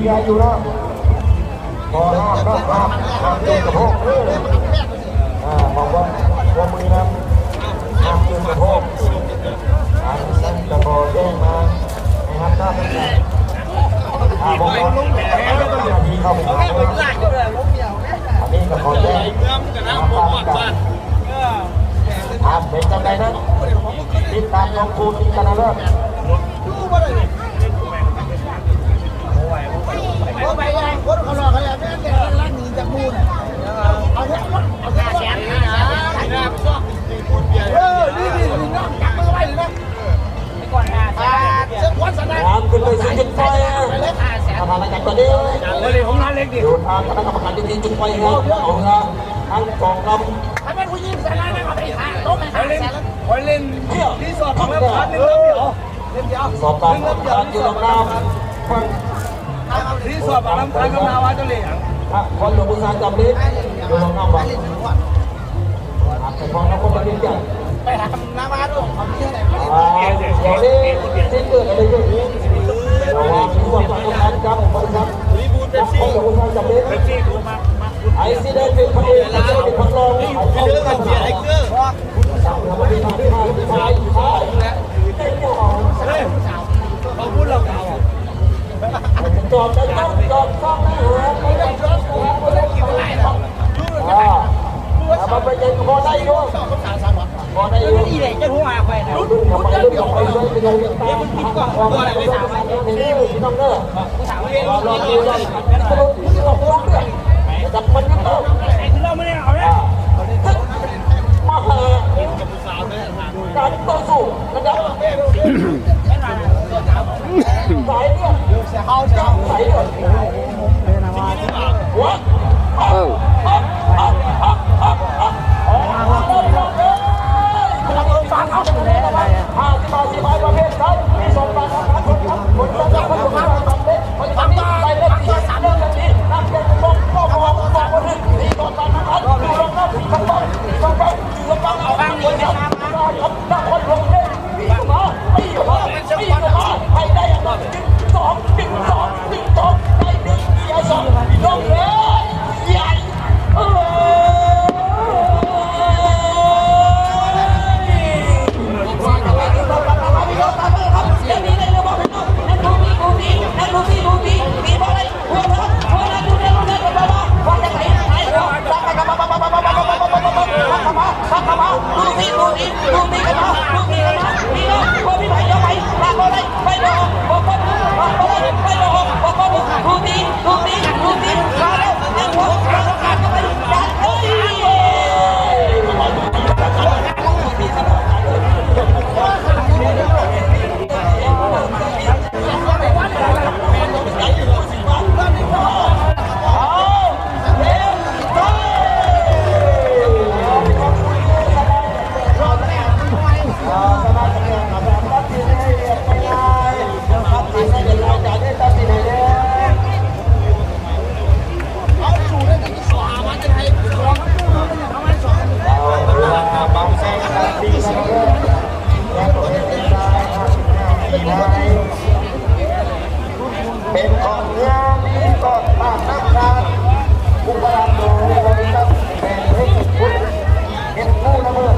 ยร์อยู่นะพอห้ามนะห้ามจนกระโปงบอกว่ามือนะห้ามจนกระโปงนั่นจะพอแจ้งมานะครับถ้าเป็นบอกว่าทีเข้าไปอันนี้ก็พอแจ้งเป็นจังไดนะติดตามลงทุนที่กันนะเลิศคนเขาหลอกเขาอย่างนี้เนี่ยร้านนี้จะมูนเอาแค่เอาแค่แสนนะนี่น้องจับมือไว้เลยนะก่อนหน้าเส้นวันสนามคุณไปซื้อจุดไฟทำอะไรกันตอนนี้เลยผมร้านเล็กดิดูทางคณะกรรมการที่จุดไฟครับเอาละทั้งกองลำถ้าเป็นผู้หญิงสนามนะครับไอ้ห่าโต๊ะไม่ห่าแสนคอยเล่นที่สอบของแล้วพันหนึ่งแล้วเดี๋ยวสอบการอยู่ตรงน้ำฟังที่สอบอารัมพันกับนาวาเจ้าเหลี่ยงคนหลวงปู่สารจำลิ้นอยู่ตรงน้ำวังแต่พอเราคนเป็นจังไปหานาวาด้วยอย่างนี้ที่เกิดอะไรขึ้นระวังที่ว่าจะต้องการจับบริษัทคนหลวงปู่สารจำลิ้นไอ้ที่ได้เป็นพระเอกไม่ใช่เป็นพระรองไอ้เขาไม่ได้ไอ้เกลือทำมาดีทำที่มาที่มาที่มาเขาพูดเราจอดได้ต้องจอดต้องนะไม่ได้จอดไม่ได้กี่วันหรอกมันไปยังพอได้อยู่พอได้อยู่นี่เลยจะหัวไปนะรุ่นเดิมเดี๋ยวไปเลยไปเลยเดี๋ยวมันผิดกว่าตัวอะไรไม่สามารถนี่พี่น้องเด้อรอดูรอสรุปที่เราพูดเรื่องจับมันยังต้องไอ้ที่เราไม่ได้เอาเนี่ยมาหาการต่อสู้นะครับสายเนี่ยเอาสายเนี่ยว้าวฟังเขาเลยนะ50ประเภทครับมี2ประเภทคนครับคนจะคนจะคนเล็กคนทำได้เล็กที่3เรื่องกันนี้นั่งเป็นบอกคนหนึ่งนี่ก่อนการทำดูลงน้ำที่ข้างบนต้องไปดูลงน้ำเอาบ้างเลยนะครับถ้าคนลงเล่นปีกมาให้ได้อย่างนั้น1 2 ได้1เสีย2ลงเลยใหญ่เป็นของเงี้ยก็ตามนักการผู้บริหารโดยบริษัทเป็นให้สุดเห็นผู้ละเมิด